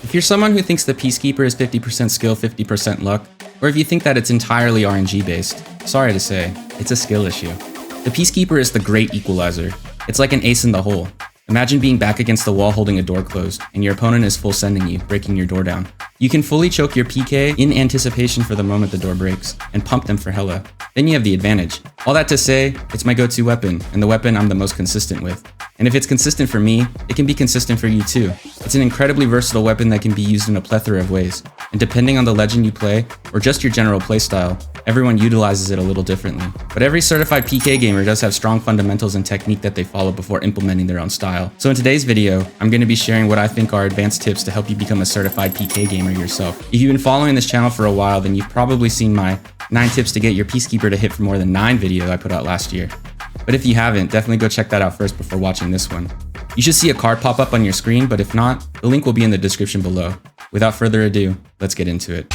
If you're someone who thinks the Peacekeeper is 50% skill, 50% luck, or if you think that it's entirely RNG based, sorry to say, it's a skill issue. The Peacekeeper is the great equalizer. It's like an ace in the hole. Imagine being back against the wall holding a door closed, and your opponent is full sending you, breaking your door down. You can fully choke your PK in anticipation for the moment the door breaks, and pump them for hella. Then you have the advantage. All that to say, it's my go-to weapon, and the weapon I'm the most consistent with. And if it's consistent for me, it can be consistent for you too. It's an incredibly versatile weapon that can be used in a plethora of ways, and depending on the legend you play, or just your general playstyle, everyone utilizes it a little differently. But every certified PK gamer does have strong fundamentals and technique that they follow before implementing their own style. So in today's video, I'm going to be sharing what I think are advanced tips to help you become a certified PK gamer yourself. If you've been following this channel for a while, then you've probably seen my 9 tips to get your Peacekeeper to hit for more than 9 video I put out last year. But if you haven't, definitely go check that out first before watching this one. You should see a card pop up on your screen, but if not, the link will be in the description below. Without further ado, let's get into it.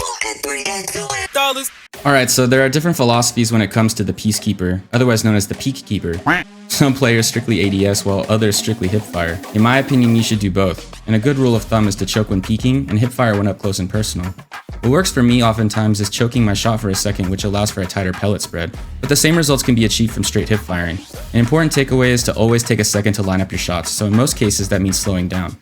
Alright, so there are different philosophies when it comes to the Peacekeeper, otherwise known as the Peacekeeper. Some players strictly ADS while others strictly hipfire. In my opinion, you should do both, and a good rule of thumb is to choke when peeking and hipfire when up close and personal. What works for me oftentimes is choking my shot for a second, which allows for a tighter pellet spread, but the same results can be achieved from straight hipfiring. An important takeaway is to always take a second to line up your shots, so in most cases that means slowing down.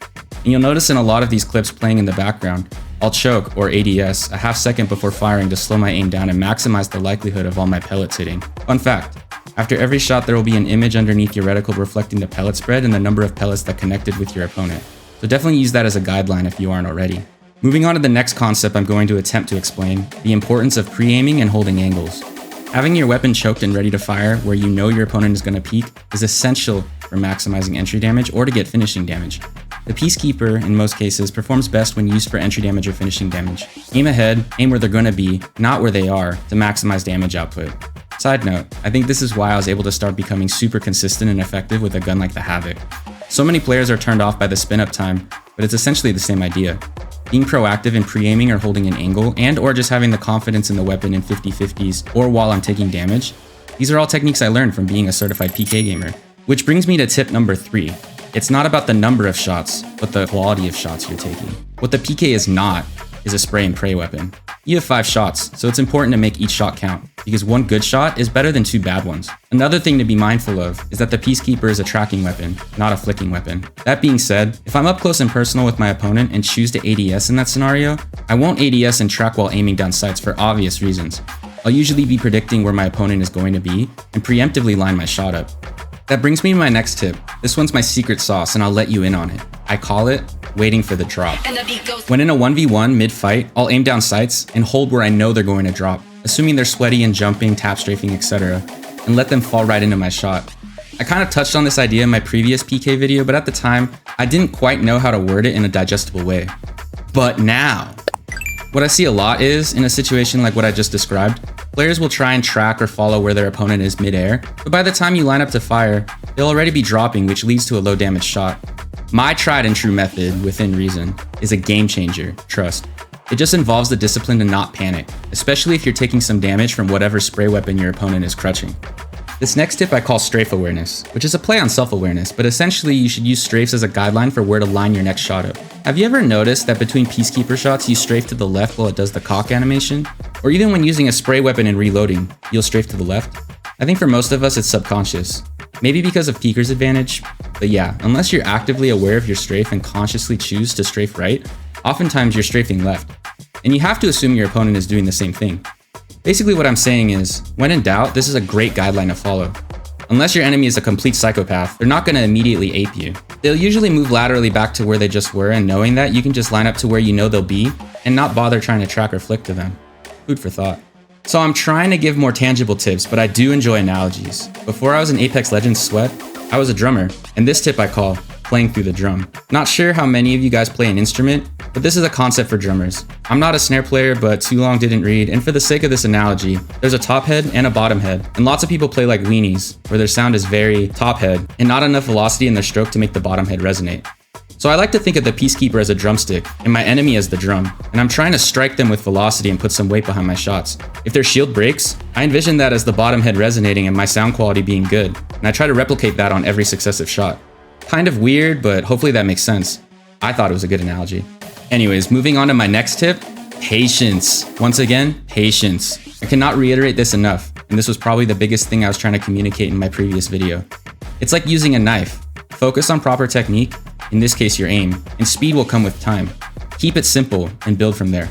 And you'll notice in a lot of these clips playing in the background, I'll choke, or ADS, a half second before firing to slow my aim down and maximize the likelihood of all my pellets hitting. Fun fact, after every shot there will be an image underneath your reticle reflecting the pellet spread and the number of pellets that connected with your opponent. So definitely use that as a guideline if you aren't already. Moving on to the next concept I'm going to attempt to explain, the importance of pre-aiming and holding angles. Having your weapon choked and ready to fire where you know your opponent is going to peek is essential for maximizing entry damage or to get finishing damage. The Peacekeeper, in most cases, performs best when used for entry damage or finishing damage. Aim ahead, aim where they're going to be, not where they are, to maximize damage output. Side note, I think this is why I was able to start becoming super consistent and effective with a gun like the Havoc. So many players are turned off by the spin-up time, but it's essentially the same idea. Being proactive in pre-aiming or holding an angle, and or just having the confidence in the weapon in 50-50s or while I'm taking damage, these are all techniques I learned from being a certified PK gamer. Which brings me to tip number 3. It's not about the number of shots, but the quality of shots you're taking. What the PK is not, is a spray and pray weapon. You have 5 shots, so it's important to make each shot count, because one good shot is better than 2 bad ones. Another thing to be mindful of is that the Peacekeeper is a tracking weapon, not a flicking weapon. That being said, if I'm up close and personal with my opponent and choose to ADS in that scenario, I won't ADS and track while aiming down sights for obvious reasons. I'll usually be predicting where my opponent is going to be and preemptively line my shot up. That brings me to my next tip. This one's my secret sauce and I'll let you in on it. I call it waiting for the drop. When in a 1v1 mid-fight, I'll aim down sights and hold where I know they're going to drop, assuming they're sweaty and jumping, tap strafing, etc., and let them fall right into my shot. I kind of touched on this idea in my previous PK video, but at the time, I didn't quite know how to word it in a digestible way. But now, what I see a lot is, in a situation like what I just described, players will try and track or follow where their opponent is mid-air, but by the time you line up to fire, they'll already be dropping, which leads to a low damage shot. My tried and true method, within reason, is a game changer, trust. It just involves the discipline to not panic, especially if you're taking some damage from whatever spray weapon your opponent is crutching. This next tip I call strafe awareness, which is a play on self-awareness, but essentially you should use strafes as a guideline for where to line your next shot up. Have you ever noticed that between Peacekeeper shots you strafe to the left while it does the cock animation? Or even when using a spray weapon and reloading, you'll strafe to the left? I think for most of us it's subconscious. Maybe because of peeker's advantage, but yeah, unless you're actively aware of your strafe and consciously choose to strafe right, oftentimes you're strafing left. And you have to assume your opponent is doing the same thing. Basically what I'm saying is, when in doubt, this is a great guideline to follow. Unless your enemy is a complete psychopath, they're not going to immediately ape you. They'll usually move laterally back to where they just were, and knowing that, you can just line up to where you know they'll be, and not bother trying to track or flick to them. Food for thought. So I'm trying to give more tangible tips, but I do enjoy analogies. Before I was an Apex Legends sweat, I was a drummer, and this tip I call playing through the drum. Not sure how many of you guys play an instrument, but this is a concept for drummers. I'm not a snare player, but too long didn't read, and for the sake of this analogy, there's a top head and a bottom head, and lots of people play like weenies, where their sound is very top head, and not enough velocity in their stroke to make the bottom head resonate. So I like to think of the Peacekeeper as a drumstick, and my enemy as the drum, and I'm trying to strike them with velocity and put some weight behind my shots. If their shield breaks, I envision that as the bottom head resonating and my sound quality being good, and I try to replicate that on every successive shot. Kind of weird, but hopefully that makes sense. I thought it was a good analogy. Anyways, moving on to my next tip, patience. Once again, patience. I cannot reiterate this enough, and this was probably the biggest thing I was trying to communicate in my previous video. It's like using a knife. Focus on proper technique, in this case your aim, and speed will come with time. Keep it simple and build from there.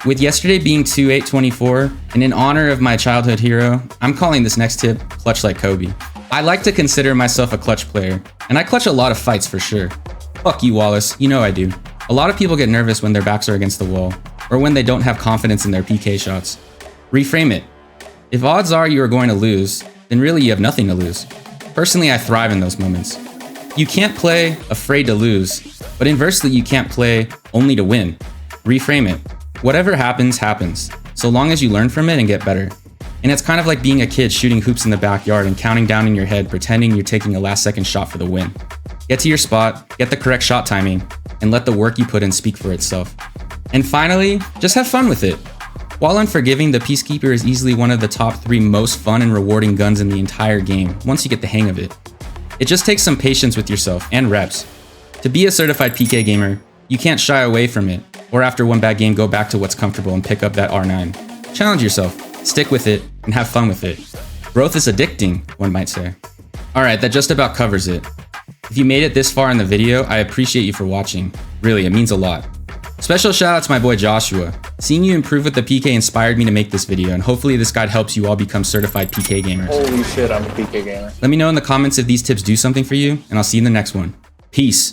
With yesterday being 2/8/24, and in honor of my childhood hero, I'm calling this next tip Clutch Like Kobe. I like to consider myself a clutch player, and I clutch a lot of fights for sure. Fuck you, Wallace, you know I do. A lot of people get nervous when their backs are against the wall, or when they don't have confidence in their PK shots. Reframe it. If odds are you are going to lose, then really you have nothing to lose. Personally, I thrive in those moments. You can't play afraid to lose, but inversely you can't play only to win. Reframe it. Whatever happens, happens, so long as you learn from it and get better. And it's kind of like being a kid shooting hoops in the backyard and counting down in your head, pretending you're taking a last-second shot for the win. Get to your spot, get the correct shot timing, and let the work you put in speak for itself. And finally, just have fun with it. While unforgiving, the Peacekeeper is easily one of the top 3 most fun and rewarding guns in the entire game, once you get the hang of it. It just takes some patience with yourself and reps. To be a certified PK gamer, you can't shy away from it, or after one bad game go back to what's comfortable and pick up that R9. Challenge yourself, stick with it, and have fun with it. Growth is addicting, one might say. Alright, that just about covers it. If you made it this far in the video, I appreciate you for watching. Really, it means a lot. Special shout out to my boy Joshua. Seeing you improve with the PK inspired me to make this video, and hopefully this guide helps you all become certified PK gamers. Holy shit, I'm a PK gamer. Let me know in the comments if these tips do something for you, and I'll see you in the next one. Peace.